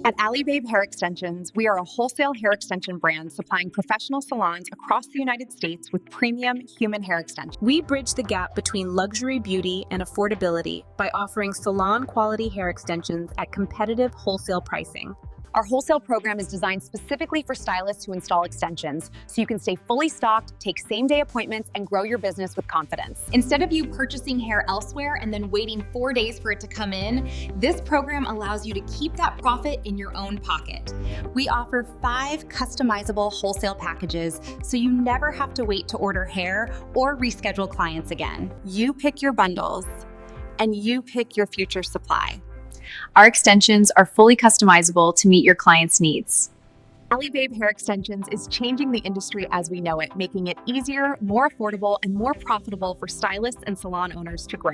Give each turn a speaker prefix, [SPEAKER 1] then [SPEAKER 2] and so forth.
[SPEAKER 1] At Aly Babe Hair Extensions, we are a wholesale hair extension brand supplying professional salons across the United States with premium human hair extensions.
[SPEAKER 2] We bridge the gap between luxury beauty and affordability by offering salon-quality hair extensions at competitive wholesale pricing.
[SPEAKER 1] Our wholesale program is designed specifically for stylists who install extensions, so you can stay fully stocked, take same-day appointments, and grow your business with confidence.
[SPEAKER 3] Instead of you purchasing hair elsewhere and then waiting 4 days for it to come in, this program allows you to keep that profit in your own pocket. We offer 5 customizable wholesale packages, so you never have to wait to order hair or reschedule clients again.
[SPEAKER 1] You pick your bundles, and you pick your future supply.
[SPEAKER 4] Our extensions are fully customizable to meet your clients' needs.
[SPEAKER 1] Aly Babe Hair Extensions is changing the industry as we know it, making it easier, more affordable, and more profitable for stylists and salon owners to grow.